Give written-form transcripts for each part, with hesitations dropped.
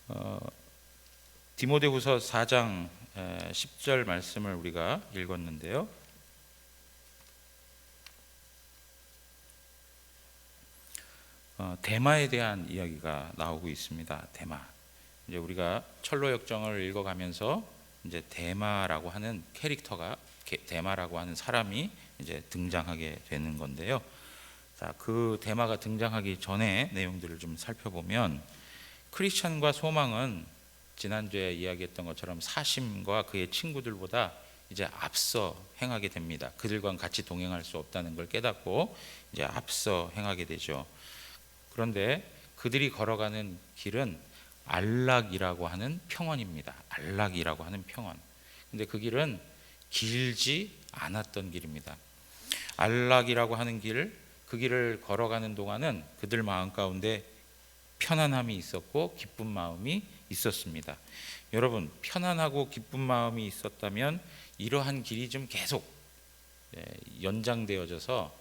어, 디모데후서 4장 10절 말씀을 우리가 읽었는데요. 대마에 대한 이야기가 나오고 있습니다. 대마. 이제 우리가 철로 역정을 읽어가면서 이제 대마라고 하는 캐릭터가, 대마라고 하는 사람이 이제 등장하게 되는 건데요. 자, 그 대마가 등장하기 전에 내용들을 좀 살펴보면, 크리스천과 소망은 지난주에 이야기했던 것처럼 사심과 그의 친구들보다 이제 앞서 행하게 됩니다. 그들과 같이 동행할 수 없다는 걸 깨닫고 이제 앞서 행하게 되죠. 그런데 그들이 걸어가는 길은 안락이라고 하는 평원입니다. 안락이라고 하는 평원. 근데 그 길은 길지 않았던 길입니다. 안락이라고 하는 길, 그 길을 걸어가는 동안은 그들 마음 가운데 편안함이 있었고 기쁜 마음이 있었습니다. 여러분, 편안하고 기쁜 마음이 있었다면 이러한 길이 좀 계속 연장되어져서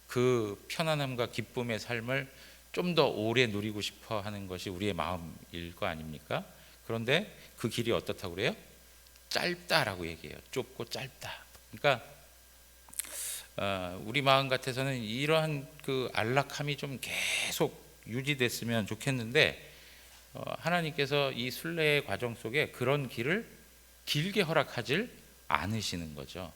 그 편안함과 기쁨의 삶을 좀 더 오래 누리고 싶어 하는 것이 우리의 마음일 거 아닙니까? 그런데 그 길이 어떻다고 그래요? 짧다라고 얘기해요. 좁고 짧다. 그러니까 우리 마음 같아서는 이러한 그 안락함이 좀 계속 유지됐으면 좋겠는데, 하나님께서 이 순례의 과정 속에 그런 길을 길게 허락하질 않으시는 거죠.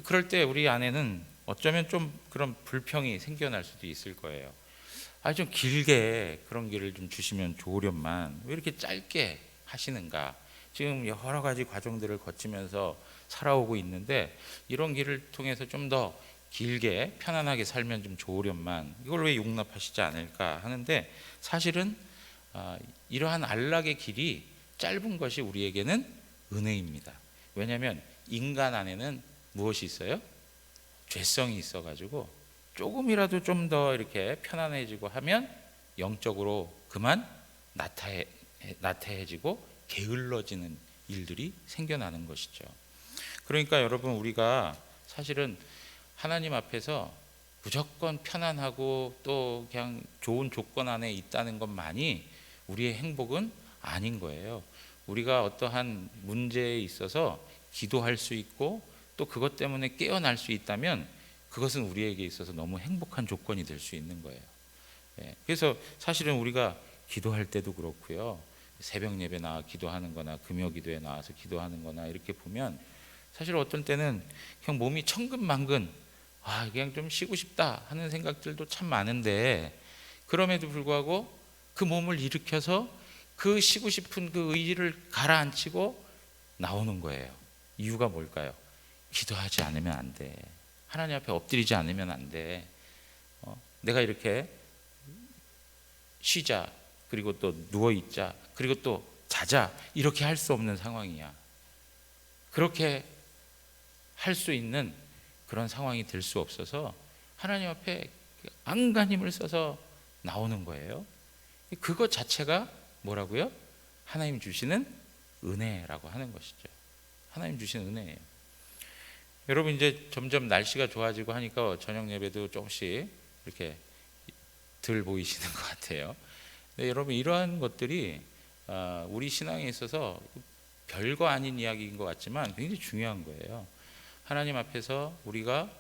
그럴 때 우리 안에는 어쩌면 좀 그런 불평이 생겨날 수도 있을 거예요. 좀 길게 그런 길을 좀 주시면 좋으련만 왜 이렇게 짧게 하시는가? 지금 여러 가지 과정들을 거치면서 살아오고 있는데 이런 길을 통해서 좀 더 길게 편안하게 살면 좀 좋으련만 이걸 왜 용납하시지 않을까 하는데, 사실은 이러한 안락의 길이 짧은 것이 우리에게는 은혜입니다. 왜냐하면 인간 안에는 무엇이 있어요? 죄성이 있어가지고 조금이라도 좀 더 이렇게 편안해지고 하면 영적으로 그만 나태해지고 게을러지는 일들이 생겨나는 것이죠. 그러니까 여러분, 우리가 사실은 하나님 앞에서 무조건 편안하고 또 그냥 좋은 조건 안에 있다는 것만이 우리의 행복은 아닌 거예요. 우리가 어떠한 문제에 있어서 기도할 수 있고 또 그것 때문에 깨어날 수 있다면 그것은 우리에게 있어서 너무 행복한 조건이 될 수 있는 거예요. 그래서 사실은 우리가 기도할 때도 그렇고요, 새벽 예배 나와 기도하는 거나 금요 기도에 나와서 기도하는 거나 이렇게 보면 사실 어떤 때는 그냥 몸이 천근만근 그냥 좀 쉬고 싶다 하는 생각들도 참 많은데, 그럼에도 불구하고 그 몸을 일으켜서 그 쉬고 싶은 그 의지를 가라앉히고 나오는 거예요. 이유가 뭘까요? 기도하지 않으면 안 돼. 하나님 앞에 엎드리지 않으면 안 돼. 내가 이렇게 쉬자, 그리고 또 누워있자, 그리고 또 자자, 이렇게 할 수 없는 상황이야. 그렇게 할 수 있는 그런 상황이 될 수 없어서 하나님 앞에 안간힘을 써서 나오는 거예요. 그것 자체가 뭐라고요? 하나님 주시는 은혜라고 하는 것이죠. 하나님 주시는 은혜예요. 여러분, 이제 점점 날씨가 좋아지고 하니까 저녁 예배도 조금씩 이렇게 덜 보이시는 것 같아요. 근데 여러분, 이러한 것들이 우리 신앙에 있어서 별거 아닌 이야기인 것 같지만 굉장히 중요한 거예요. 하나님 앞에서 우리가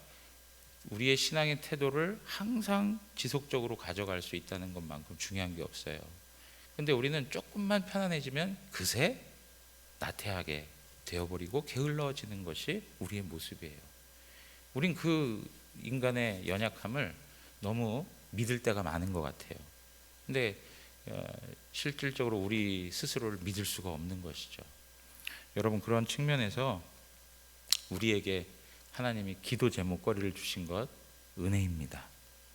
우리의 신앙의 태도를 항상 지속적으로 가져갈 수 있다는 것만큼 중요한 게 없어요. 근데 우리는 조금만 편안해지면 그새 나태하게 되어버리고 게을러지는 것이 우리의 모습이에요. 우린 그 인간의 연약함을 너무 믿을 때가 많은 것 같아요. 근데 실질적으로 우리 스스로를 믿을 수가 없는 것이죠. 여러분, 그런 측면에서 우리에게 하나님이 기도 제목거리를 주신 것 은혜입니다.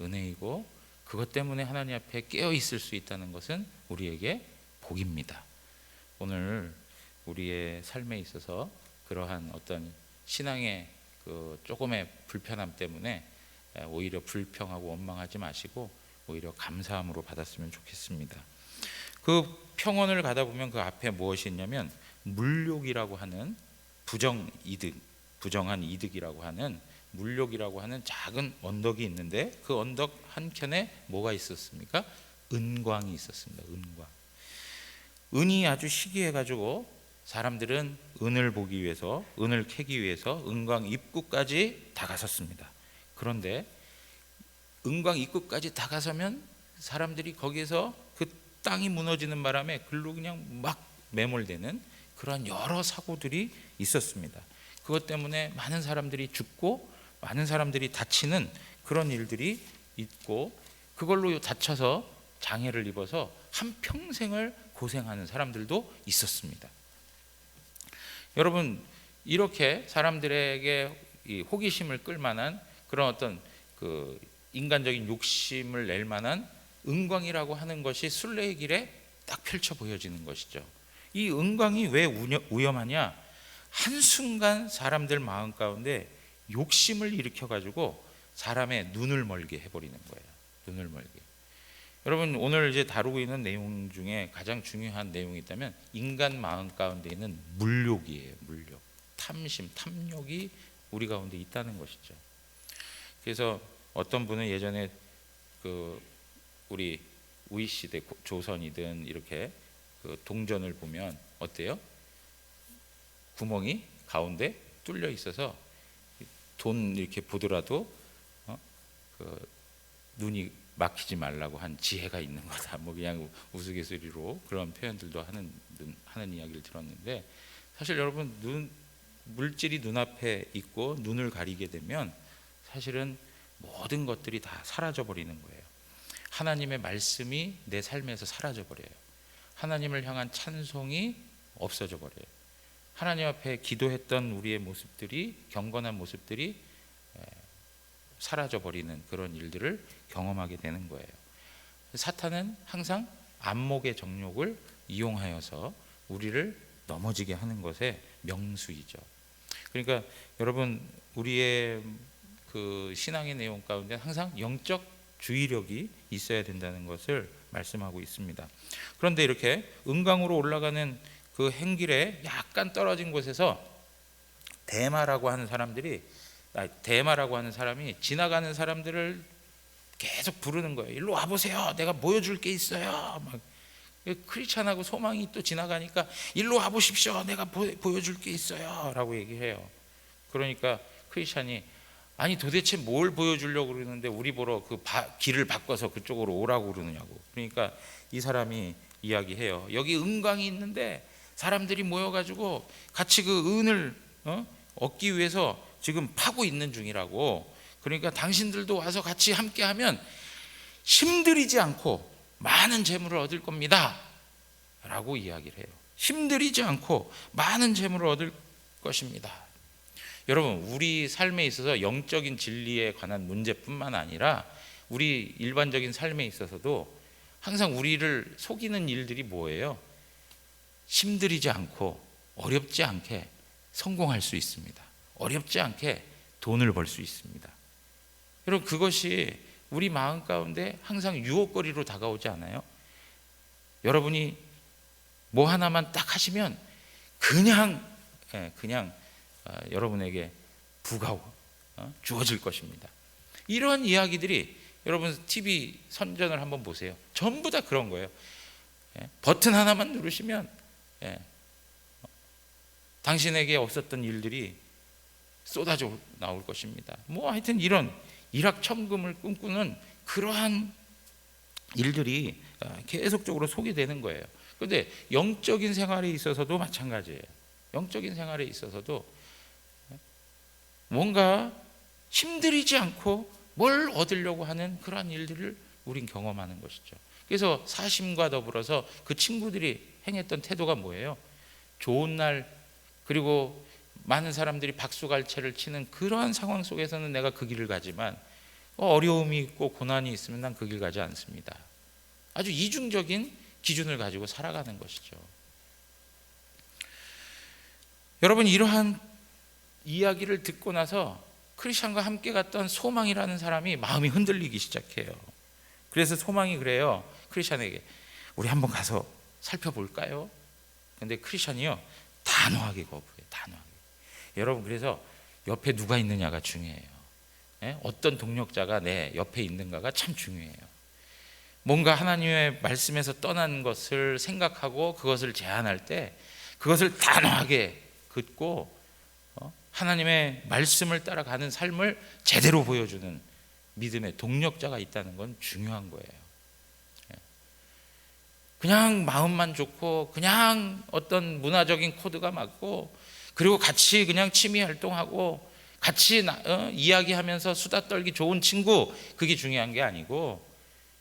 은혜이고 그것 때문에 하나님 앞에 깨어 있을 수 있다는 것은 우리에게 복입니다. 오늘 우리의 삶에 있어서 그러한 어떤 신앙의 그 조금의 불편함 때문에 오히려 불평하고 원망하지 마시고 오히려 감사함으로 받았으면 좋겠습니다. 그 평원을 가다 보면 그 앞에 무엇이 있냐면 물욕이라고 하는 부정한 이득이라고 하는 물욕이라고 하는 작은 언덕이 있는데, 그 언덕 한켠에 뭐가 있었습니까? 은광이 있었습니다. 은광. 은이 아주 희귀해가지고 사람들은 은을 보기 위해서, 은을 캐기 위해서 은광 입구까지 다가섰습니다. 그런데 은광 입구까지 다가서면 사람들이 거기에서 그 땅이 무너지는 바람에 글로 그냥 막 매몰되는 그런 여러 사고들이 있었습니다. 그것 때문에 많은 사람들이 죽고 많은 사람들이 다치는 그런 일들이 있고, 그걸로 다쳐서 장애를 입어서 한평생을 고생하는 사람들도 있었습니다. 여러분, 이렇게 사람들에게 이 호기심을 끌만한 그런 어떤 그 인간적인 욕심을 낼 만한 은광이라고 하는 것이 순례의 길에 딱 펼쳐 보여지는 것이죠. 이 은광이 왜 위험하냐? 한순간 사람들 마음 가운데 욕심을 일으켜 가지고 사람의 눈을 멀게 해버리는 거예요. 눈을 멀게. 여러분, 오늘 이제 다루고 있는 내용 중에 가장 중요한 내용이 있다면 인간 마음 가운데 있는 물욕이에요. 물욕, 탐심, 탐욕이 우리 가운데 있다는 것이죠. 그래서 어떤 분은 예전에 그 우리 우이 시대 조선이든 이렇게 그 동전을 보면 어때요? 구멍이 가운데 뚫려 있어서 돈 이렇게 보더라도 그 눈이 막히지 말라고 한 지혜가 있는 거다. 뭐 그냥 우스갯소리로 그런 표현들도 하는 이야기를 들었는데, 사실 여러분, 물질이 눈앞에 있고 눈을 가리게 되면 사실은 모든 것들이 다 사라져 버리는 거예요. 하나님의 말씀이 내 삶에서 사라져 버려요. 하나님을 향한 찬송이 없어져 버려요. 하나님 앞에 기도했던 우리의 모습들이, 경건한 모습들이 사라져 버리는 그런 일들을 경험하게 되는 거예요. 사탄은 항상 안목의 정욕을 이용하여서 우리를 넘어지게 하는 것의 명수이죠. 그러니까 여러분, 우리의 그 신앙의 내용 가운데 항상 영적 주의력이 있어야 된다는 것을 말씀하고 있습니다. 그런데 이렇게 은광으로 올라가는 그 행길에 약간 떨어진 곳에서 대마라고 하는 사람이 지나가는 사람들을 계속 부르는 거예요. 일로 와보세요. 내가 보여줄 게 있어요. 막 크리스찬하고 소망이 또 지나가니까 일로 와보십시오. 내가 보여줄 게 있어요. 라고 얘기해요. 그러니까 크리스찬이 아니 도대체 뭘 보여주려고 그러는데 우리 보러 그 길을 바꿔서 그쪽으로 오라고 그러느냐고. 그러니까 이 사람이 이야기해요. 여기 은광이 있는데 사람들이 모여가지고 같이 그 은을 얻기 위해서 지금 파고 있는 중이라고. 그러니까 당신들도 와서 같이 함께하면 힘들이지 않고 많은 재물을 얻을 겁니다 라고 이야기를 해요. 힘들이지 않고 많은 재물을 얻을 것입니다. 여러분, 우리 삶에 있어서 영적인 진리에 관한 문제뿐만 아니라 우리 일반적인 삶에 있어서도 항상 우리를 속이는 일들이 뭐예요? 힘들이지 않고 어렵지 않게 성공할 수 있습니다. 어렵지 않게 돈을 벌 수 있습니다. 여러분, 그것이 우리 마음 가운데 항상 유혹거리로 다가오지 않아요? 여러분이 뭐 하나만 딱 하시면 그냥 여러분에게 부가 주어질 것입니다. 이런 이야기들이 여러분 TV 선전을 한번 보세요. 전부 다 그런 거예요. 버튼 하나만 누르시면 당신에게 없었던 일들이 쏟아져 나올 것입니다. 뭐 하여튼 이런 일확천금을 꿈꾸는 그러한 일들이 계속적으로 소개되는 거예요. 그런데 영적인 생활에 있어서도 마찬가지예요. 영적인 생활에 있어서도 뭔가 힘들이지 않고 뭘 얻으려고 하는 그러한 일들을 우린 경험하는 것이죠. 그래서 사심과 더불어서 그 친구들이 행했던 태도가 뭐예요? 좋은 날, 그리고 많은 사람들이 박수갈채를 치는 그러한 상황 속에서는 내가 그 길을 가지만 어려움이 있고 고난이 있으면 난 그 길 가지 않습니다. 아주 이중적인 기준을 가지고 살아가는 것이죠. 여러분, 이러한 이야기를 듣고 나서 크리스찬과 함께 갔던 소망이라는 사람이 마음이 흔들리기 시작해요. 그래서 소망이 그래요. 크리스찬에게 우리 한번 가서 살펴볼까요? 근데 크리스찬이요, 단호하게 거부해요. 단호하게. 여러분, 그래서 옆에 누가 있느냐가 중요해요. 어떤 동력자가 내 옆에 있는가가 참 중요해요. 뭔가 하나님의 말씀에서 떠난 것을 생각하고 그것을 제안할 때 그것을 단호하게 긋고 하나님의 말씀을 따라가는 삶을 제대로 보여주는 믿음의 동력자가 있다는 건 중요한 거예요. 그냥 마음만 좋고 그냥 어떤 문화적인 코드가 맞고 그리고 같이 그냥 취미 활동하고 같이 이야기하면서 수다 떨기 좋은 친구, 그게 중요한 게 아니고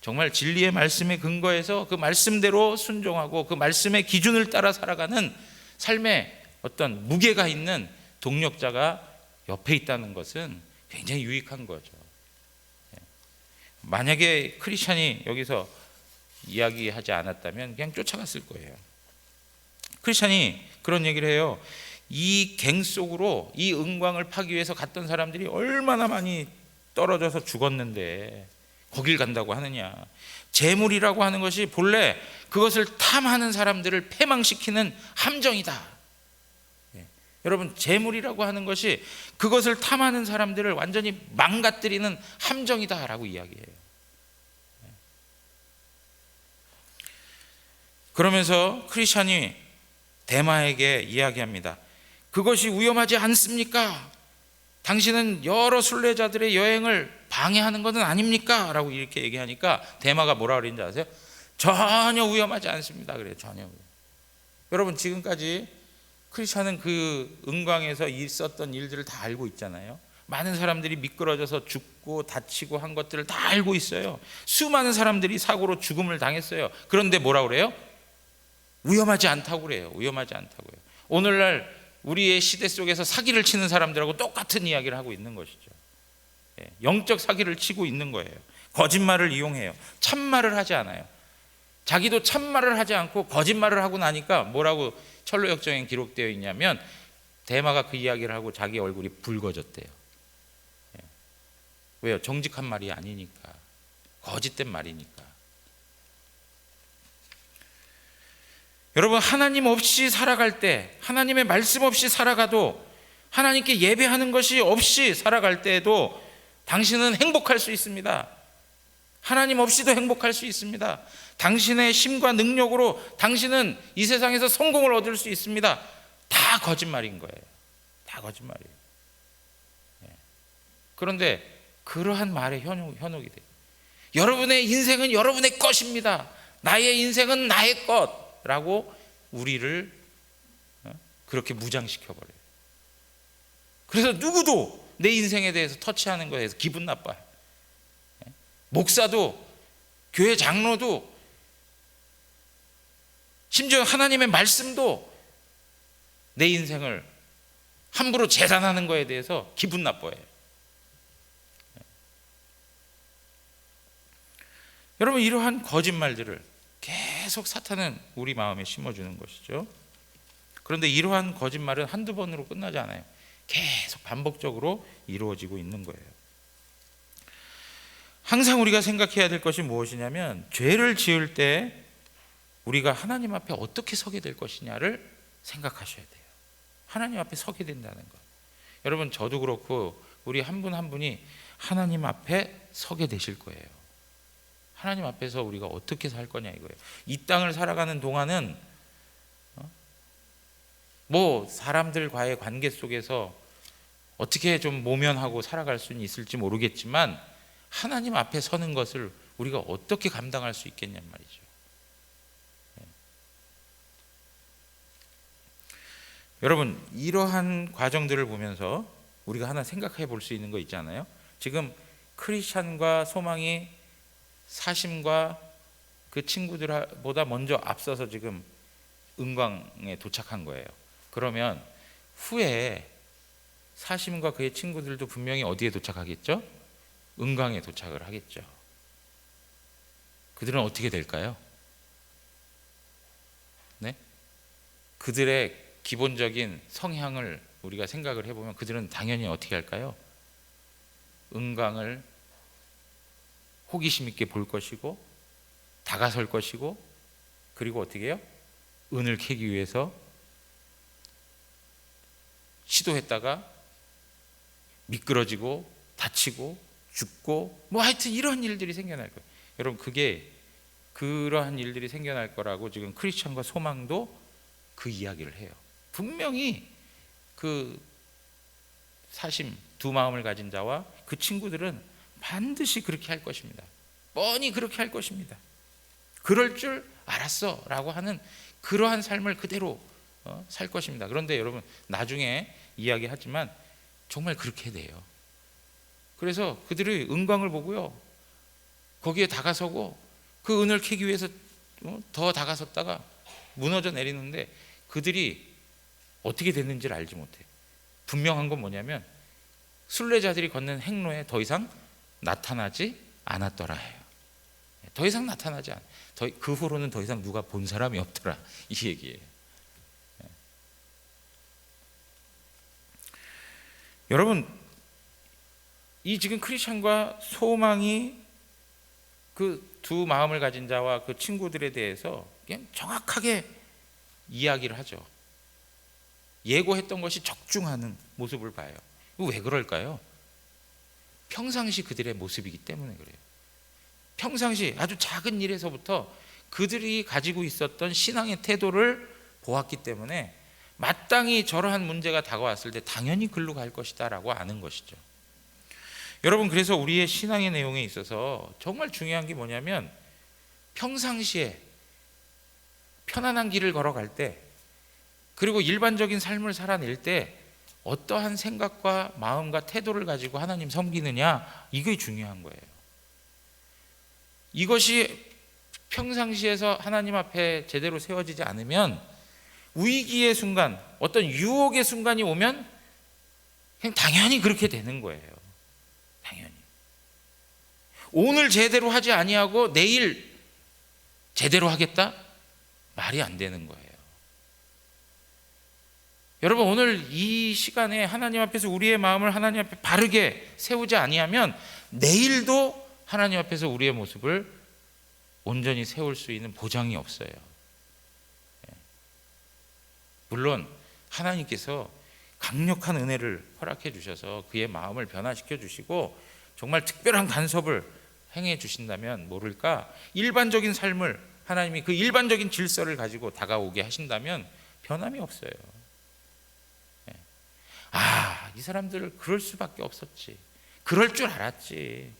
정말 진리의 말씀에 근거해서 그 말씀대로 순종하고 그 말씀의 기준을 따라 살아가는 삶에 어떤 무게가 있는 동력자가 옆에 있다는 것은 굉장히 유익한 거죠. 만약에 크리스찬이 여기서 이야기하지 않았다면 그냥 쫓아갔을 거예요. 크리스찬이 그런 얘기를 해요. 이 갱 속으로 이 은광을 파기 위해서 갔던 사람들이 얼마나 많이 떨어져서 죽었는데 거길 간다고 하느냐. 재물이라고 하는 것이 본래 그것을 탐하는 사람들을 패망시키는 함정이다. 여러분, 재물이라고 하는 것이 그것을 탐하는 사람들을 완전히 망가뜨리는 함정이다라고 이야기해요. 그러면서 크리스찬이 데마에게 이야기합니다. 그것이 위험하지 않습니까? 당신은 여러 순례자들의 여행을 방해하는 것은 아닙니까? 라고 이렇게 얘기하니까 데마가 뭐라 그랬는지 아세요? 전혀 위험하지 않습니다. 그래요. 전혀. 여러분, 지금까지 크리스찬은 그 은광에서 있었던 일들을 다 알고 있잖아요. 많은 사람들이 미끄러져서 죽고 다치고 한 것들을 다 알고 있어요. 수많은 사람들이 사고로 죽음을 당했어요. 그런데 뭐라 그래요? 위험하지 않다고 그래요. 위험하지 않다고요. 오늘날 우리의 시대 속에서 사기를 치는 사람들하고 똑같은 이야기를 하고 있는 것이죠. 영적 사기를 치고 있는 거예요. 거짓말을 이용해요. 참말을 하지 않아요. 자기도 참말을 하지 않고 거짓말을 하고 나니까 뭐라고 철로역정에 기록되어 있냐면 데마가 그 이야기를 하고 자기 얼굴이 붉어졌대요. 왜요? 정직한 말이 아니니까. 거짓된 말이니까. 여러분, 하나님 없이 살아갈 때, 하나님의 말씀 없이 살아가도, 하나님께 예배하는 것이 없이 살아갈 때에도 당신은 행복할 수 있습니다. 하나님 없이도 행복할 수 있습니다. 당신의 힘과 능력으로 당신은 이 세상에서 성공을 얻을 수 있습니다. 다 거짓말인 거예요. 다 거짓말이에요. 그런데 그러한 말에 현혹이 돼요. 여러분의 인생은 여러분의 것입니다. 나의 인생은 나의 것라고 우리를 그렇게 무장시켜버려요. 그래서 누구도 내 인생에 대해서 터치하는 거에 대해서 기분 나빠요. 목사도, 교회 장로도, 심지어 하나님의 말씀도 내 인생을 함부로 재단하는 거에 대해서 기분 나빠해요. 여러분, 이러한 거짓말들을 계속 사탄은 우리 마음에 심어주는 것이죠. 그런데 이러한 거짓말은 한두 번으로 끝나지 않아요. 계속 반복적으로 이루어지고 있는 거예요. 항상 우리가 생각해야 될 것이 무엇이냐면, 죄를 지을 때 우리가 하나님 앞에 어떻게 서게 될 것이냐를 생각하셔야 돼요. 하나님 앞에 서게 된다는 것. 여러분, 저도 그렇고 우리 한 분 한 분이 하나님 앞에 서게 되실 거예요. 하나님 앞에서 우리가 어떻게 살 거냐 이거예요. 이 땅을 살아가는 동안은 뭐 사람들과의 관계 속에서 어떻게 좀 모면하고 살아갈 수는 있을지 모르겠지만 하나님 앞에 서는 것을 우리가 어떻게 감당할 수 있겠냔 말이죠. 여러분, 이러한 과정들을 보면서 우리가 하나 생각해 볼 수 있는 거 있잖아요. 지금 크리스찬과 소망이 사심과 그 친구들보다 먼저 앞서서 지금 은광에 도착한 거예요. 그러면 후에 사심과 그의 친구들도 분명히 어디에 도착하겠죠? 은광에 도착을 하겠죠. 그들은 어떻게 될까요? 네? 그들의 기본적인 성향을 우리가 생각을 해보면 그들은 당연히 어떻게 할까요? 은광을 호기심 있게 볼 것이고 다가설 것이고, 그리고 어떻게 해요? 은을 캐기 위해서 시도했다가 미끄러지고 다치고 죽고 뭐 하여튼 이런 일들이 생겨날 거예요. 여러분, 그게 그러한 일들이 생겨날 거라고 지금 크리스찬과 소망도 그 이야기를 해요. 분명히 그 사심, 두 마음을 가진 자와 그 친구들은 반드시 그렇게 할 것입니다. 뻔히 그렇게 할 것입니다. 그럴 줄 알았어 라고 하는 그러한 삶을 그대로 살 것입니다. 그런데 여러분, 나중에 이야기하지만 정말 그렇게 돼요. 그래서 그들의 은광을 보고요, 거기에 다가서고 그 은을 캐기 위해서 더 다가섰다가 무너져 내리는데 그들이 어떻게 됐는지를 알지 못해요. 분명한 건 뭐냐면 순례자들이 걷는 행로에 더 이상 나타나지 않았더라 해요. 더 이상 나타나지 않아. 그 후로는 더 이상 누가 본 사람이 없더라, 이 얘기예요. 여러분, 이 지금 크리스찬과 소망이 그 두 마음을 가진 자와 그 친구들에 대해서 그냥 정확하게 이야기를 하죠. 예고했던 것이 적중하는 모습을 봐요. 왜 그럴까요? 평상시 그들의 모습이기 때문에 그래요. 평상시 아주 작은 일에서부터 그들이 가지고 있었던 신앙의 태도를 보았기 때문에 마땅히 저러한 문제가 다가왔을 때 당연히 글로 갈 것이다 라고 아는 것이죠. 여러분, 그래서 우리의 신앙의 내용에 있어서 정말 중요한 게 뭐냐면 평상시에 편안한 길을 걸어갈 때, 그리고 일반적인 삶을 살아낼 때 어떠한 생각과 마음과 태도를 가지고 하나님 섬기느냐, 이게 중요한 거예요. 이것이 평상시에서 하나님 앞에 제대로 세워지지 않으면 위기의 순간, 어떤 유혹의 순간이 오면 그냥 당연히 그렇게 되는 거예요. 당연히. 오늘 제대로 하지 아니하고 내일 제대로 하겠다? 말이 안 되는 거예요. 여러분, 오늘 이 시간에 하나님 앞에서 우리의 마음을 하나님 앞에 바르게 세우지 아니하면 내일도 하나님 앞에서 우리의 모습을 온전히 세울 수 있는 보장이 없어요. 물론 하나님께서 강력한 은혜를 허락해 주셔서 그의 마음을 변화시켜 주시고 정말 특별한 간섭을 행해 주신다면 모를까, 일반적인 삶을 하나님이 그 일반적인 질서를 가지고 다가오게 하신다면 변함이 없어요. 이 사람들 그럴 수밖에 없었지, 그럴 줄 알았지.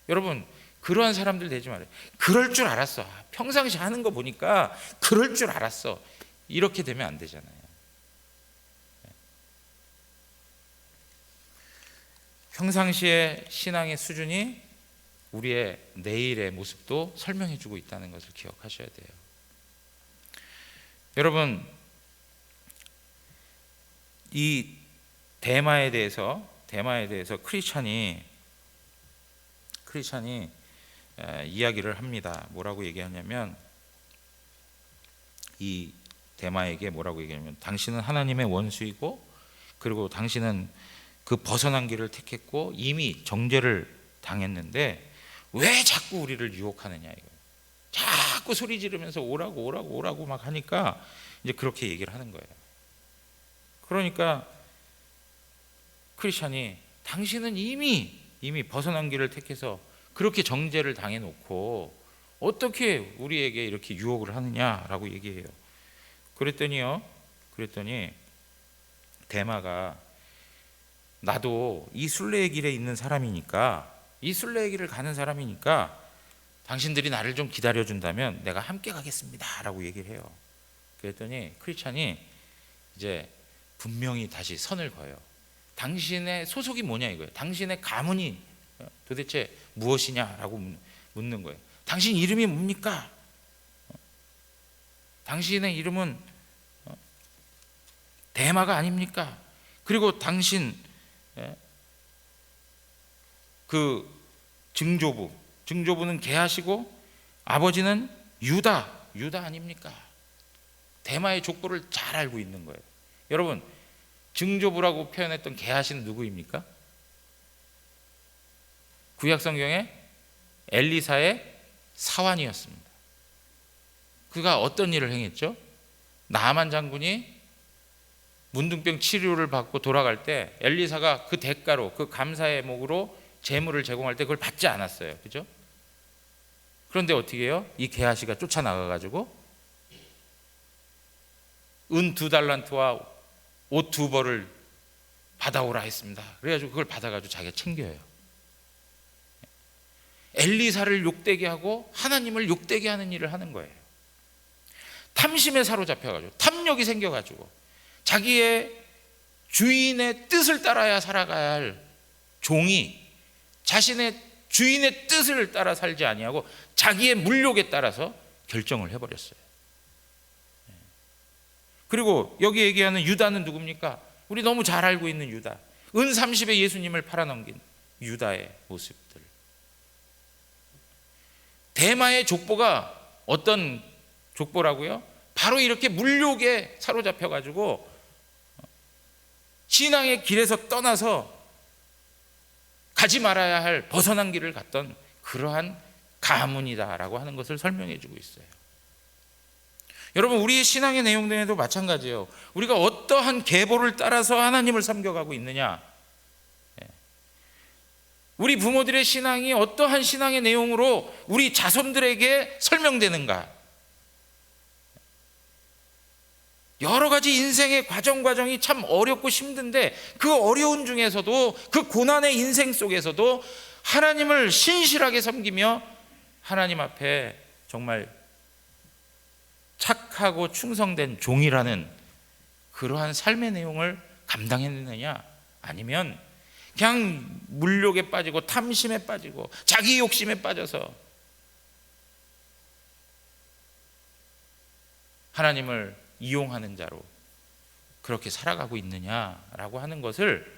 여러분, 그러한 사람들 되지 말아요. 그럴 줄 알았어, 평상시 하는 거 보니까 그럴 줄 알았어, 이렇게 되면 안 되잖아요. 평상시의 신앙의 수준이 우리의 내일의 모습도 설명해 주고 있다는 것을 기억하셔야 돼요. 여러분, 이 대마에 대해서 크리스찬이 이야기를 합니다. 뭐라고 얘기하냐면, 이 대마에게 뭐라고 얘기하냐면, 당신은 하나님의 원수이고, 그리고 당신은 그 벗어난 길을 택했고 이미 정죄를 당했는데 왜 자꾸 우리를 유혹하느냐 이거예요. 자꾸 소리 지르면서 오라고 막 하니까 이제 그렇게 얘기를 하는 거예요. 그러니까 크리스찬이, 당신은 이미 벗어난 길을 택해서 그렇게 정죄를 당해놓고 어떻게 우리에게 이렇게 유혹을 하느냐라고 얘기해요. 그랬더니 대마가, 나도 이 순례의 길에 있는 사람이니까, 이 순례의 길을 가는 사람이니까 당신들이 나를 좀 기다려준다면 내가 함께 가겠습니다 라고 얘기를 해요. 그랬더니 크리스찬이 이제 분명히 다시 선을 그어요. 당신의 소속이 뭐냐 이거예요. 당신의 가문이 도대체 무엇이냐라고 묻는 거예요. 당신 이름이 뭡니까? 당신의 이름은 대마가 아닙니까? 그리고 당신 그 증조부는 게하시고 아버지는 유다 아닙니까? 대마의 족보를 잘 알고 있는 거예요. 여러분, 증조부라고 표현했던 게하시는 누구입니까? 구약 성경에 엘리사의 사환이었습니다. 그가 어떤 일을 행했죠? 나아만 장군이 문둥병 치료를 받고 돌아갈 때 엘리사가 그 대가로, 그 감사의 목으로 재물을 제공할 때 그걸 받지 않았어요. 그죠? 그런데 어떻게 해요? 이 게하시가 쫓아나가가지고 은 2달란트와 옷 2벌을 받아오라 했습니다. 그래가지고 그걸 받아가지고 자기가 챙겨요. 엘리사를 욕되게 하고 하나님을 욕되게 하는 일을 하는 거예요. 탐심에 사로잡혀가지고, 탐욕이 생겨가지고, 자기의 주인의 뜻을 따라야 살아가야 할 종이 자신의 주인의 뜻을 따라 살지 아니하고 자기의 물욕에 따라서 결정을 해버렸어요. 그리고 여기 얘기하는 유다는 누굽니까? 우리 너무 잘 알고 있는 유다, 은 30에 예수님을 팔아넘긴 유다의 모습들. 대마의 족보가 어떤 족보라고요? 바로 이렇게 물욕에 사로잡혀가지고 신앙의 길에서 떠나서 가지 말아야 할 벗어난 길을 갔던 그러한 가문이다라고 하는 것을 설명해 주고 있어요. 여러분, 우리의 신앙의 내용에도 마찬가지예요. 우리가 어떠한 계보를 따라서 하나님을 섬겨가고 있느냐, 우리 부모들의 신앙이 어떠한 신앙의 내용으로 우리 자손들에게 설명되는가, 여러 가지 인생의 과정이 참 어렵고 힘든데 그 어려운 중에서도, 그 고난의 인생 속에서도 하나님을 신실하게 섬기며 하나님 앞에 정말 착하고 충성된 종이라는 그러한 삶의 내용을 감당했느냐, 아니면 그냥 물욕에 빠지고 탐심에 빠지고 자기 욕심에 빠져서 하나님을 이용하는 자로 그렇게 살아가고 있느냐라고 하는 것을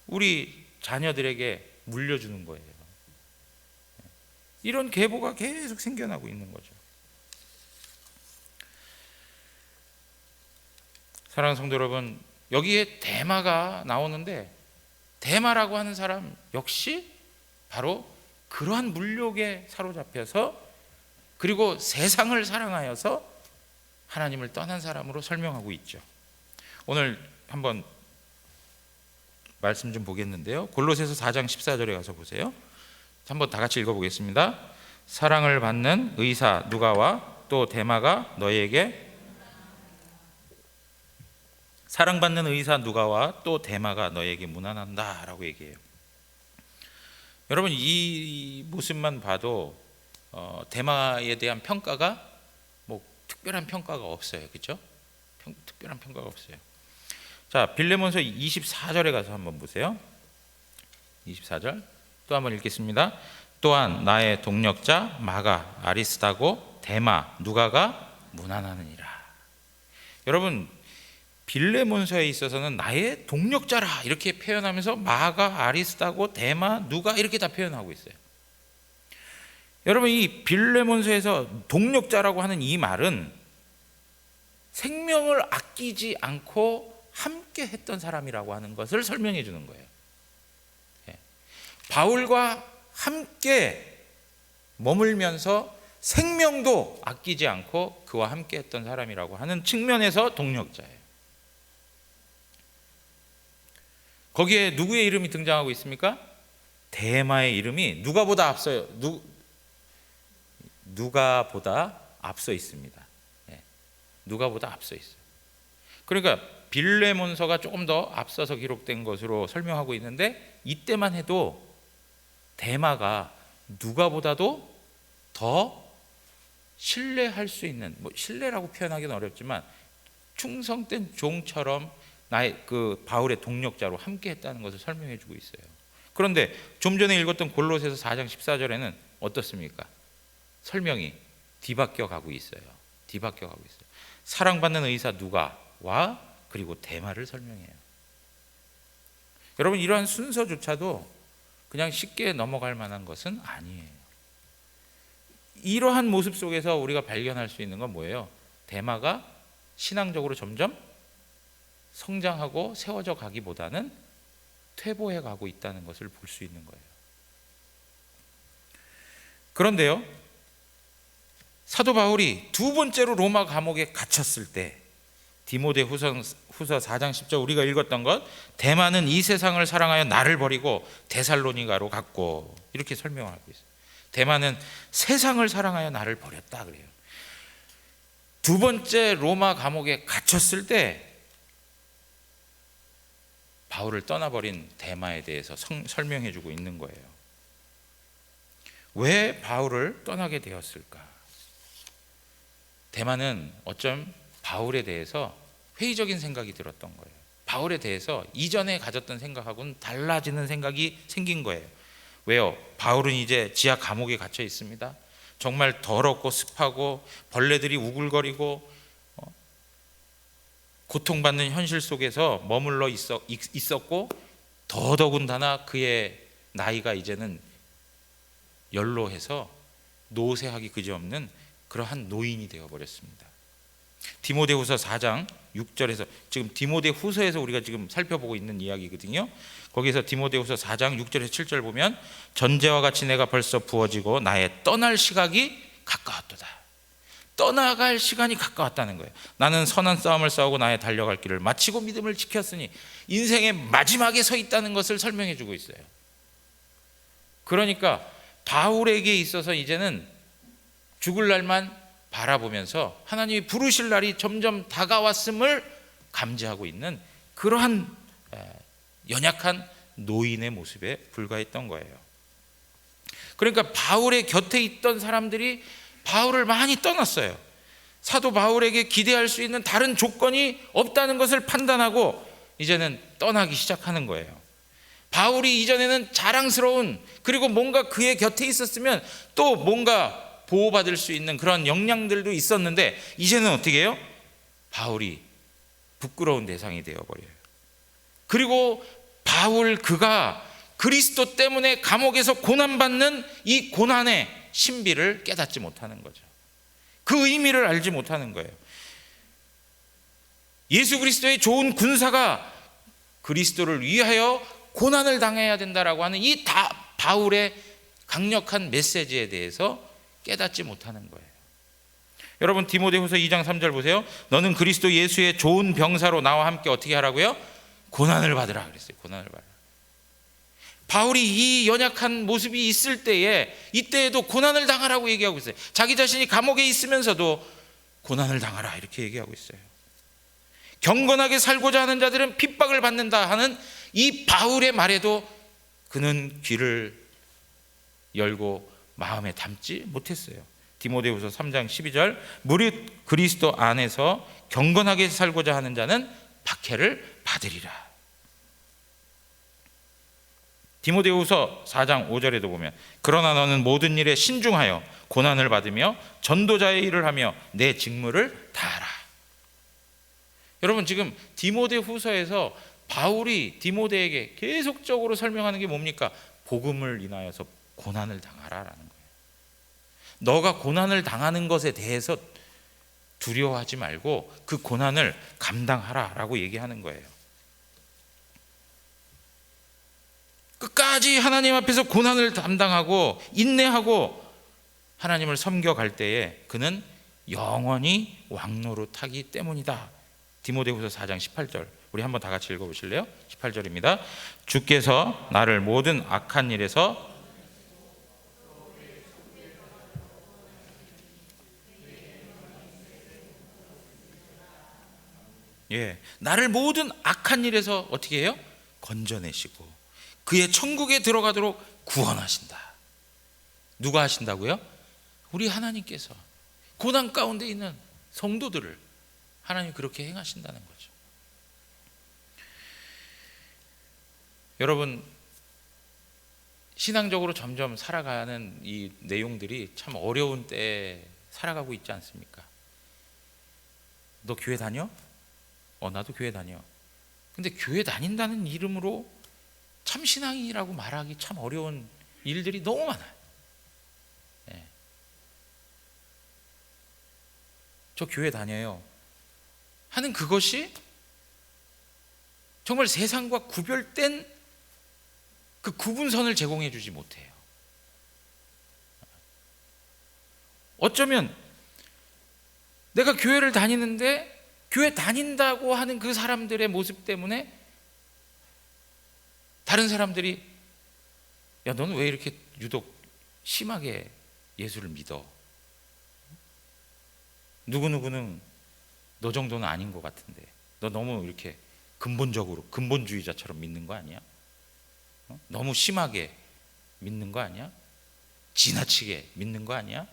우리 자녀들에게 물려주는 거예요. 이런 계보가 계속 생겨나고 있는 거죠. 사랑하는 성도 여러분, 여기에 대마가 나오는데 대마라고 하는 사람 역시 바로 그러한 물욕에 사로잡혀서, 그리고 세상을 사랑하여서 하나님을 떠난 사람으로 설명하고 있죠. 오늘 한번 말씀 좀 보겠는데요, 골로새서 4장 14절에 가서 보세요. 한번 다 같이 읽어보겠습니다. 사랑을 받는 의사 누가와 또 데마가 너희에게, 사랑받는 의사 누가와 또 데마가 너희에게 문안한다 라고 얘기해요. 여러분, 이 모습만 봐도 데마에 대한 평가가 뭐 특별한 평가가 없어요. 그렇죠? 특별한 평가가 없어요. 자, 빌레몬서 24절에 가서 한번 보세요. 24절 또 한번 읽겠습니다. 또한 나의 동력자 마가, 아리스다고, 데마, 누가가 문안하느니라. 여러분, 빌레몬서에 있어서는 나의 동력자라 이렇게 표현하면서 마가, 아리스다고, 데마, 누가 이렇게 다 표현하고 있어요. 여러분, 이 빌레몬서에서 동력자라고 하는 이 말은 생명을 아끼지 않고 함께 했던 사람이라고 하는 것을 설명해 주는 거예요. 바울과 함께 머물면서 생명도 아끼지 않고 그와 함께 했던 사람이라고 하는 측면에서 동력자예요. 거기에 누구의 이름이 등장하고 있습니까? 데마의 이름이 누가보다 앞서요. 누가보다 앞서 있습니다. 누가보다 앞서 있어요. 그러니까 빌레몬서가 조금 더 앞서서 기록된 것으로 설명하고 있는데, 이때만 해도 데마가 누가보다도 더 신뢰할 수 있는, 뭐 신뢰라고 표현하기는 어렵지만 충성된 종처럼 나의 그 바울의 동력자로 함께 했다는 것을 설명해 주고 있어요. 그런데 좀 전에 읽었던 골로새서 4장 14절에는 어떻습니까? 설명이 뒤바뀌어 가고 있어요. 뒤바뀌어 가고 있어요. 사랑받는 의사 누가와 그리고 데마를 설명해요. 여러분, 이러한 순서조차도 그냥 쉽게 넘어갈 만한 것은 아니에요. 이러한 모습 속에서 우리가 발견할 수 있는 건 뭐예요? 데마가 신앙적으로 점점 성장하고 세워져 가기보다는 퇴보해 가고 있다는 것을 볼 수 있는 거예요. 그런데요, 사도 바울이 두 번째로 로마 감옥에 갇혔을 때, 디모데 후서 4장 10절 우리가 읽었던 것, 데마는 이 세상을 사랑하여 나를 버리고 데살로니가로 갔고, 이렇게 설명하고 있어요. 대마는 세상을 사랑하여 나를 버렸다 그래요. 두 번째 로마 감옥에 갇혔을 때 바울을 떠나버린 대마에 대해서 설명해 주고 있는 거예요. 왜 바울을 떠나게 되었을까? 대마는 어쩜 바울에 대해서 회의적인 생각이 들었던 거예요. 바울에 대해서 이전에 가졌던 생각하고는 달라지는 생각이 생긴 거예요. 왜요? 바울은 이제 지하 감옥에 갇혀 있습니다. 정말 더럽고 습하고 벌레들이 우글거리고 고통받는 현실 속에서 머물러 있었고, 더더군다나 그의 나이가 이제는 연로해서 노쇠하기 그지없는 그러한 노인이 되어버렸습니다. 디모데후서 4장 6절에서, 지금 디모데후서에서 우리가 지금 살펴보고 있는 이야기거든요. 거기서 디모데후서 4장 6절에서 7절 보면, 전제와 같이 내가 벌써 부어지고 나의 떠날 시각이 가까웠도다. 떠나갈 시간이 가까웠다는 거예요. 나는 선한 싸움을 싸우고 나의 달려갈 길을 마치고 믿음을 지켰으니, 인생의 마지막에 서 있다는 것을 설명해 주고 있어요. 그러니까 바울에게 있어서 이제는 죽을 날만 바라보면서 하나님이 부르실 날이 점점 다가왔음을 감지하고 있는 그러한 연약한 노인의 모습에 불과했던 거예요. 그러니까 바울의 곁에 있던 사람들이 바울을 많이 떠났어요. 사도 바울에게 기대할 수 있는 다른 조건이 없다는 것을 판단하고 이제는 떠나기 시작하는 거예요. 바울이 이전에는 자랑스러운, 그리고 뭔가 그의 곁에 있었으면 또 뭔가 보호받을 수 있는 그런 역량들도 있었는데, 이제는 어떻게 해요? 바울이 부끄러운 대상이 되어버려요. 그리고 바울 그가 그리스도 때문에 감옥에서 고난받는 이 고난의 신비를 깨닫지 못하는 거죠. 그 의미를 알지 못하는 거예요. 예수 그리스도의 좋은 군사가 그리스도를 위하여 고난을 당해야 된다라고 하는 이 바울의 강력한 메시지에 대해서 깨닫지 못하는 거예요. 여러분, 디모데후서 2장 3절 보세요. 너는 그리스도 예수의 좋은 병사로 나와 함께 어떻게 하라고요? 고난을 받으라 그랬어요. 고난을 받으라. 바울이 이 연약한 모습이 있을 때에, 이때에도 고난을 당하라고 얘기하고 있어요. 자기 자신이 감옥에 있으면서도 고난을 당하라 이렇게 얘기하고 있어요. 경건하게 살고자 하는 자들은 핍박을 받는다 하는 이 바울의 말에도 그는 귀를 열고 마음에 담지 못했어요. 디모데후서 3장 12절, 무릇 그리스도 안에서 경건하게 살고자 하는 자는 박해를 받으리라. 디모데후서 4장 5절에도 보면, 그러나 너는 모든 일에 신중하여 고난을 받으며 전도자의 일을 하며 내 직무를 다하라. 여러분, 지금 디모데후서에서 바울이 디모데에게 계속적으로 설명하는 게 뭡니까? 복음을 인하여서 고난을 당하라라는 거예요. 너가 고난을 당하는 것에 대해서 두려워하지 말고 그 고난을 감당하라라고 얘기하는 거예요. 끝까지 하나님 앞에서 고난을 담당하고 인내하고 하나님을 섬겨갈 때에 그는 영원히 왕노릇하기 때문이다. 디모데후서 4장 18절, 우리 한번 다 같이 읽어보실래요? 18절입니다. 주께서 나를 모든 악한 일에서 나를 모든 악한 일에서 어떻게 해요? 건져내시고 그의 천국에 들어가도록 구원하신다. 누가 하신다고요? 우리 하나님께서 고난 가운데 있는 성도들을 하나님 그렇게 행하신다는 거죠. 여러분, 신앙적으로 점점 살아가는 이 내용들이 참 어려운 때에 살아가고 있지 않습니까? 너 교회 다녀? 나도 교회 다녀. 근데 교회 다닌다는 이름으로 참 신앙이라고 말하기 참 어려운 일들이 너무 많아요. 저 교회 다녀요 하는 그것이 정말 세상과 구별된 그 구분선을 제공해 주지 못해요. 어쩌면 내가 교회를 다니는데 교회 다닌다고 하는 그 사람들의 모습 때문에 다른 사람들이, 야, 너는 왜 이렇게 유독 심하게 예수를 믿어. 누구누구는 너 정도는 아닌 것 같은데 너 너무 이렇게 근본적으로 근본주의자처럼 믿는 거 아니야? 너무 심하게 믿는 거 아니야? 지나치게 믿는 거 아니야?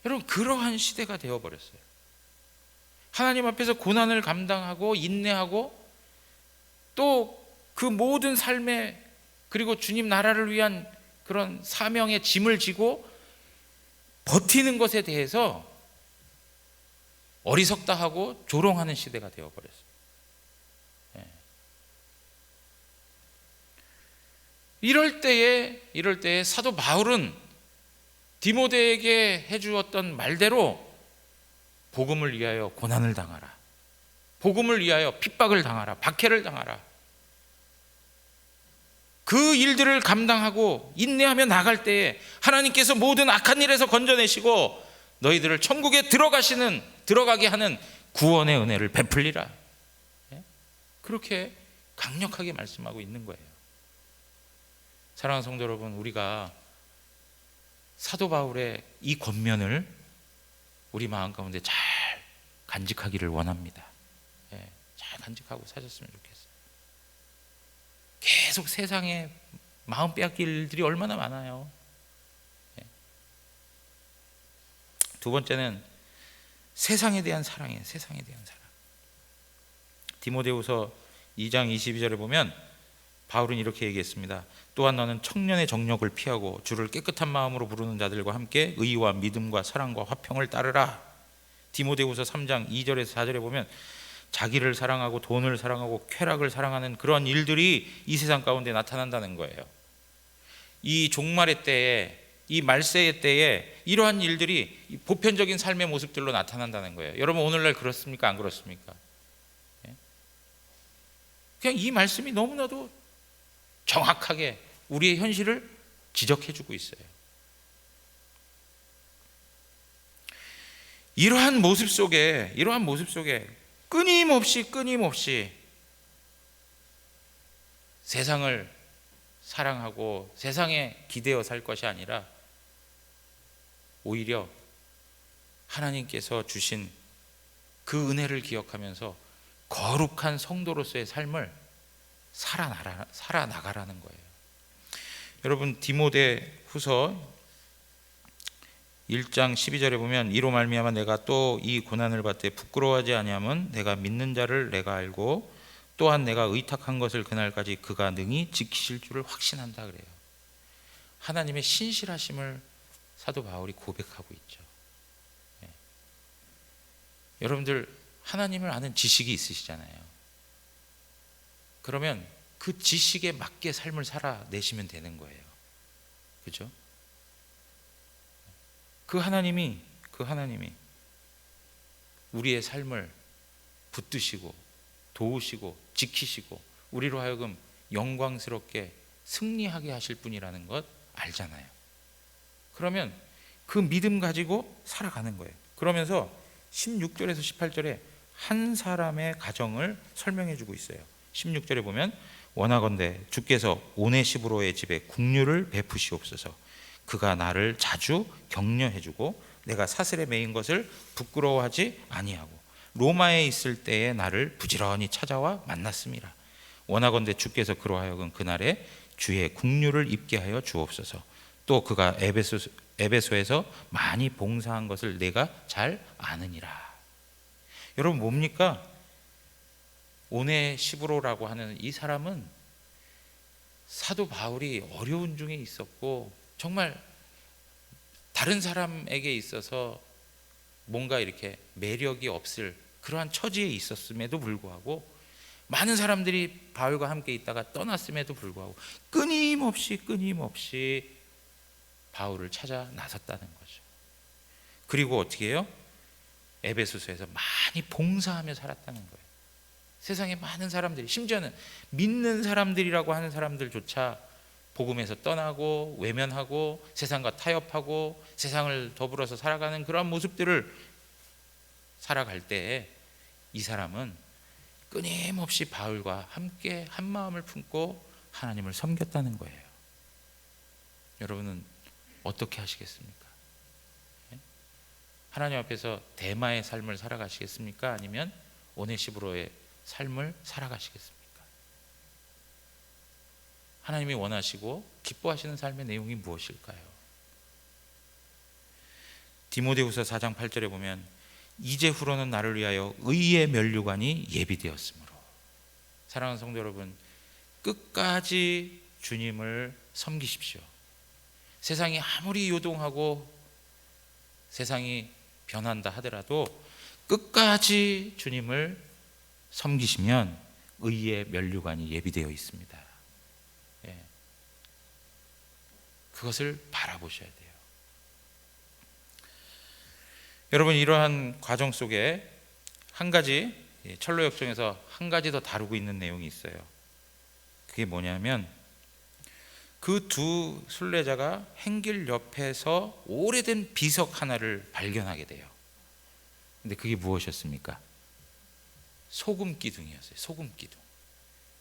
여러분, 그러한 시대가 되어버렸어요. 하나님 앞에서 고난을 감당하고 인내하고 또 그 모든 삶에, 그리고 주님 나라를 위한 그런 사명의 짐을 지고 버티는 것에 대해서 어리석다 하고 조롱하는 시대가 되어버렸어요. 이럴 때에 사도 바울은 디모데에게 해주었던 말대로 복음을 위하여 고난을 당하라, 복음을 위하여 핍박을 당하라, 박해를 당하라, 그 일들을 감당하고 인내하며 나갈 때에 하나님께서 모든 악한 일에서 건져내시고 너희들을 천국에 들어가게 하는 구원의 은혜를 베풀리라. 그렇게 강력하게 말씀하고 있는 거예요. 사랑하는 성도 여러분, 우리가 사도 바울의 이 권면을 우리 마음 가운데 잘 간직하기를 원합니다. 잘 간직하고 사셨으면 좋겠어요. 계속 세상에 마음 빼앗길 일들이 얼마나 많아요. 두 번째는 세상에 대한 사랑이에요. 세상에 대한 사랑. 디모데후서 2장 22절에 보면 바울은 이렇게 얘기했습니다. 또한 너는 청년의 정욕을 피하고 주를 깨끗한 마음으로 부르는 자들과 함께 의와 믿음과 사랑과 화평을 따르라. 디모데후서 3장 2절에서 4절에 보면 자기를 사랑하고 돈을 사랑하고 쾌락을 사랑하는 그런 일들이 이 세상 가운데 나타난다는 거예요. 이 종말의 때에, 이 말세의 때에 이러한 일들이 보편적인 삶의 모습들로 나타난다는 거예요. 여러분, 오늘날 그렇습니까? 안 그렇습니까? 그냥 이 말씀이 너무나도 정확하게 우리의 현실을 지적해주고 있어요. 이러한 모습 속에 끊임없이 세상을 사랑하고 세상에 기대어 살 것이 아니라 오히려 하나님께서 주신 그 은혜를 기억하면서 거룩한 성도로서의 삶을 살아나가라는 거예요. 여러분, 디모데후서 1장 12절에 보면 이로 말미암아 내가 또 이 고난을 받되 부끄러워하지 아니함은 내가 믿는 자를 내가 알고 또한 내가 의탁한 것을 그날까지 그가 능히 지키실 줄을 확신한다 그래요. 하나님의 신실하심을 사도 바울이 고백하고 있죠. 여러분들, 하나님을 아는 지식이 있으시잖아요. 그러면 그 지식에 맞게 삶을 살아내시면 되는 거예요. 그죠? 그 하나님이 우리의 삶을 붙드시고 도우시고 지키시고 우리로 하여금 영광스럽게 승리하게 하실 분이라는 것 알잖아요. 그러면 그 믿음 가지고 살아가는 거예요. 그러면서 16절에서 18절에 한 사람의 가정을 설명해 주고 있어요. 16절에 보면 원하건대 주께서 오네시브로의 집에 국류를 베푸시옵소서. 그가 나를 자주 격려해 주고 내가 사슬에 매인 것을 부끄러워하지 아니하고 로마에 있을 때에 나를 부지런히 찾아와 만났습니다. 원하건대 주께서 그로 하여금 그날에 주의 국류를 입게 하여 주옵소서. 또 그가 에베소에서 많이 봉사한 것을 내가 잘 아느니라. 여러분, 뭡니까? 오네시브로라고 하는 이 사람은 사도 바울이 어려운 중에 있었고 정말 다른 사람에게 있어서 뭔가 이렇게 매력이 없을 그러한 처지에 있었음에도 불구하고 많은 사람들이 바울과 함께 있다가 떠났음에도 불구하고 끊임없이 바울을 찾아 나섰다는 거죠. 그리고 어떻게 해요? 에베소서에서 많이 봉사하며 살았다는 거예요. 세상에 많은 사람들이, 심지어는 믿는 사람들이라고 하는 사람들조차 복음에서 떠나고 외면하고 세상과 타협하고 세상을 더불어서 살아가는 그러한 모습들을 살아갈 때에 이 사람은 끊임없이 바울과 함께 한 마음을 품고 하나님을 섬겼다는 거예요. 여러분은 어떻게 하시겠습니까? 하나님 앞에서 대마의 삶을 살아가시겠습니까? 아니면 오네시브로의 삶을 살아가시겠습니까? 하나님이 원하시고 기뻐하시는 삶의 내용이 무엇일까요? 디모데후서 4장 8절에 보면 이제후로는 나를 위하여 의의 면류관이 예비되었으므로. 사랑하는 성도 여러분, 끝까지 주님을 섬기십시오. 세상이 아무리 요동하고 세상이 변한다 하더라도 끝까지 주님을 섬기시면 의의 면류관이 예비되어 있습니다. 그것을 바라보셔야 돼요. 여러분, 이러한 과정 속에 한 가지, 철로역정에서 한 가지 더 다루고 있는 내용이 있어요. 그게 뭐냐면 그 두 순례자가 행길 옆에서 오래된 비석 하나를 발견하게 돼요. 근데 그게 무엇이었습니까? 소금 기둥이었어요. 소금 기둥.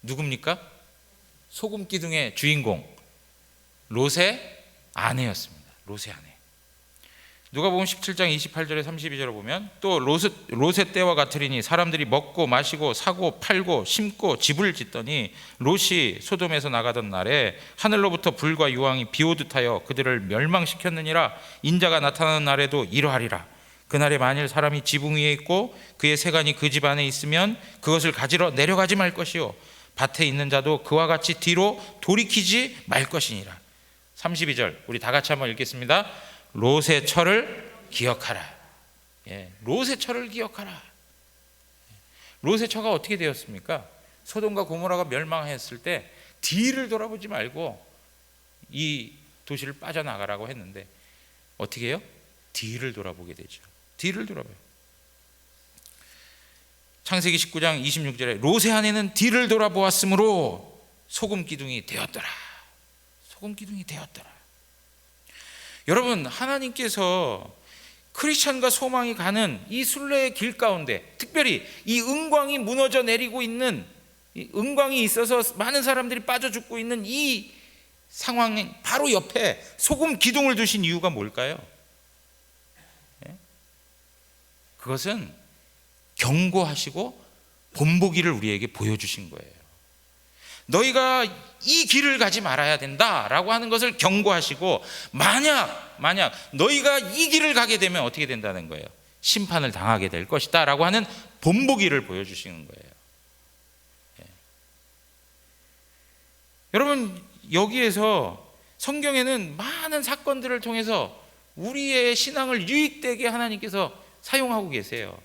누굽니까? 소금 기둥의 주인공 롯의 아내였습니다. 롯의 아내. 누가복음 17장 28절에 32절을 보면 또 롯의 때와 같으리니 사람들이 먹고 마시고 사고 팔고 심고 집을 짓더니 롯이 소돔에서 나가던 날에 하늘로부터 불과 유황이 비오듯 하여 그들을 멸망시켰느니라. 인자가 나타나는 날에도 이러하리라. 그날에 만일 사람이 지붕 위에 있고 그의 세간이 그 집 안에 있으면 그것을 가지러 내려가지 말 것이요 밭에 있는 자도 그와 같이 뒤로 돌이키지 말 것이니라. 32절 우리 다 같이 한번 읽겠습니다. 롯의 철을 기억하라. 롯의 철을 기억하라. 롯의 처가 어떻게 되었습니까? 소돔과 고모라가 멸망했을 때 뒤를 돌아보지 말고 이 도시를 빠져나가라고 했는데 어떻게 해요? 뒤를 돌아보게 되죠. 뒤를 돌아봐요. 창세기 19장 26절에 롯의 아내는 뒤를 돌아보았으므로 소금 기둥이 되었더라. 소금 기둥이 되었더라. 여러분, 하나님께서 크리스천과 소망이 가는 이 순례의 길 가운데 특별히 이 은광이 무너져 내리고 있는, 이 은광이 있어서 많은 사람들이 빠져 죽고 있는 이 상황 바로 옆에 소금 기둥을 두신 이유가 뭘까요? 그것은 경고하시고 본보기를 우리에게 보여주신 거예요. 너희가 이 길을 가지 말아야 된다라고 하는 것을 경고하시고 만약 너희가 이 길을 가게 되면 어떻게 된다는 거예요? 심판을 당하게 될 것이다 라고 하는 본보기를 보여주시는 거예요. 여러분, 여기에서 성경에는 많은 사건들을 통해서 우리의 신앙을 유익되게 하나님께서 사용하고 계세요.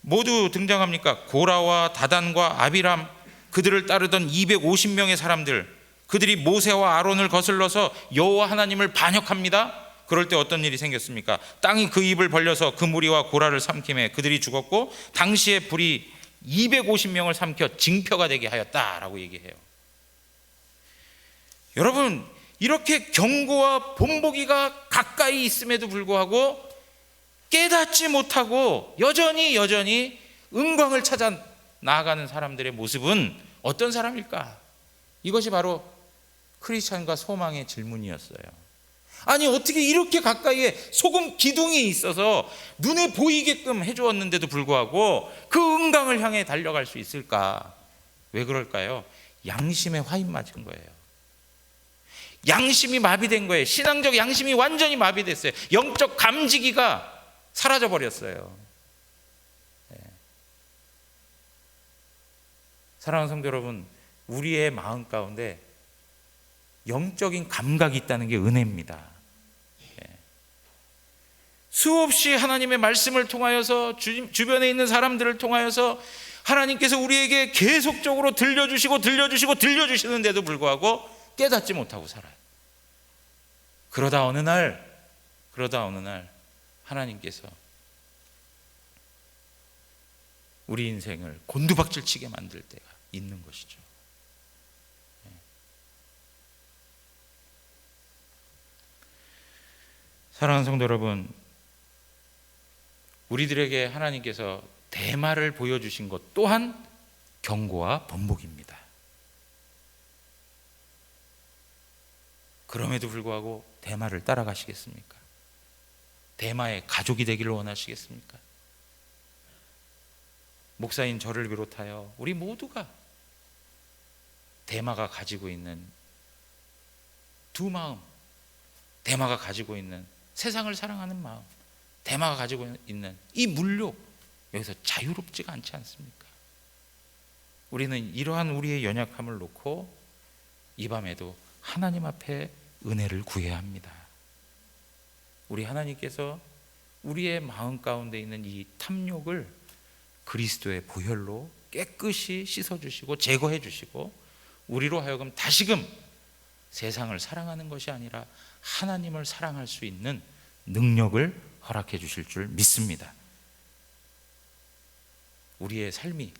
모두 등장합니까? 고라와 다단과 아비람, 그들을 따르던 250명의 사람들, 그들이 모세와 아론을 거슬러서 여호와 하나님을 반역합니다. 그럴 때 어떤 일이 생겼습니까? 땅이 그 입을 벌려서 그 무리와 고라를 삼킴에 그들이 죽었고 당시에 불이 250명을 삼켜 징표가 되게 하였다라고 얘기해요. 여러분, 이렇게 경고와 본보기가 가까이 있음에도 불구하고 깨닫지 못하고 여전히 은광을 찾아 나아가는 사람들의 모습은 어떤 사람일까? 이것이 바로 크리스천과 소망의 질문이었어요. 아니, 어떻게 이렇게 가까이에 소금 기둥이 있어서 눈에 보이게끔 해주었는데도 불구하고 그 은광을 향해 달려갈 수 있을까? 왜 그럴까요? 양심에 화인 맞은 거예요. 양심이 마비된 거예요. 신앙적 양심이 완전히 마비됐어요. 영적 감지기가 사라져 버렸어요. 사랑하는 성도 여러분, 우리의 마음 가운데 영적인 감각이 있다는 게 은혜입니다. 수없이 하나님의 말씀을 통하여서 주변에 있는 사람들을 통하여서 하나님께서 우리에게 계속적으로 들려주시는데도 불구하고 깨닫지 못하고 살아요. 그러다 어느 날 하나님께서 우리 인생을 곤두박질 치게 만들 때가 있는 것이죠. 사랑하는 성도 여러분, 우리들에게 하나님께서 대마를 보여주신 것 또한 경고와 번복입니다. 그럼에도 불구하고 대마를 따라가시겠습니까? 대마의 가족이 되기를 원하시겠습니까? 목사인 저를 비롯하여 우리 모두가 대마가 가지고 있는 두 마음, 대마가 가지고 있는 세상을 사랑하는 마음, 대마가 가지고 있는 이 물욕, 여기서 자유롭지가 않지 않습니까? 우리는 이러한 우리의 연약함을 놓고 이 밤에도 하나님 앞에 은혜를 구해야 합니다. 우리 하나님께서 우리의 마음 가운데 있는 이 탐욕을 그리스도의 보혈로 깨끗이 씻어주시고 제거해주시고 우리로 하여금 다시금 세상을 사랑하는 것이 아니라 하나님을 사랑할 수 있는 능력을 허락해 주실 줄 믿습니다. 우리의 삶이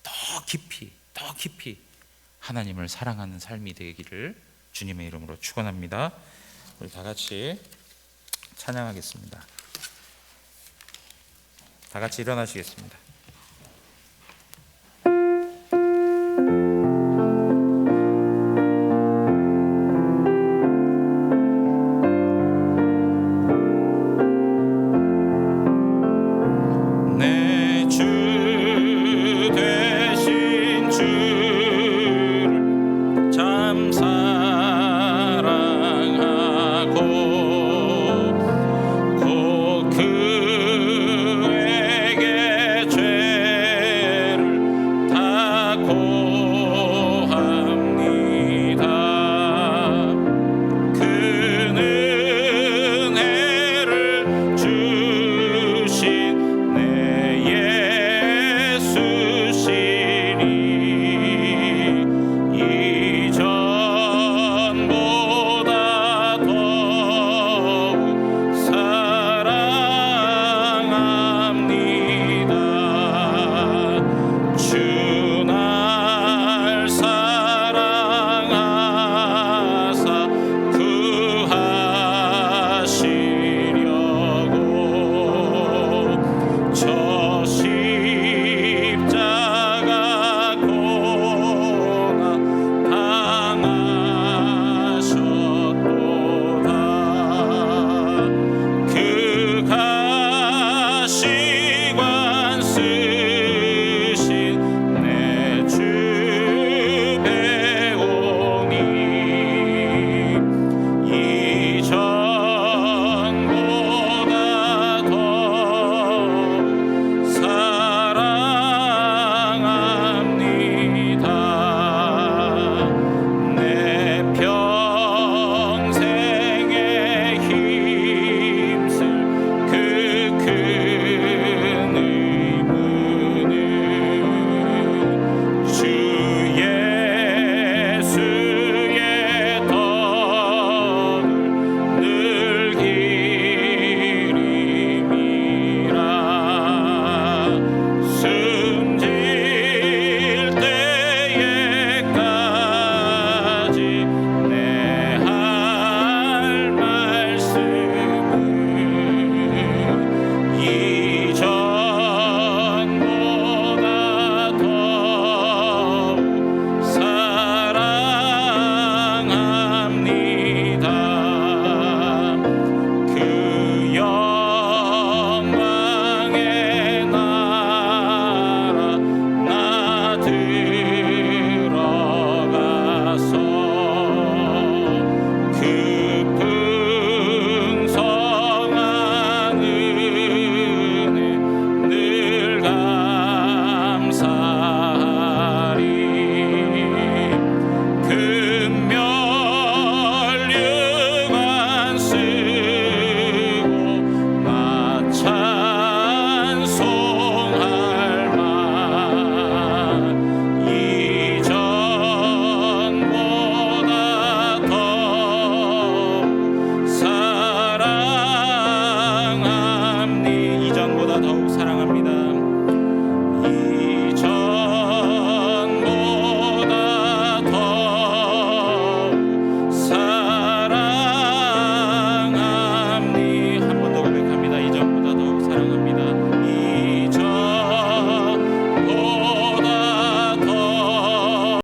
더 깊이 하나님을 사랑하는 삶이 되기를 주님의 이름으로 축원합니다. 우리 다 같이 찬양하겠습니다. 다 같이 일어나시겠습니다.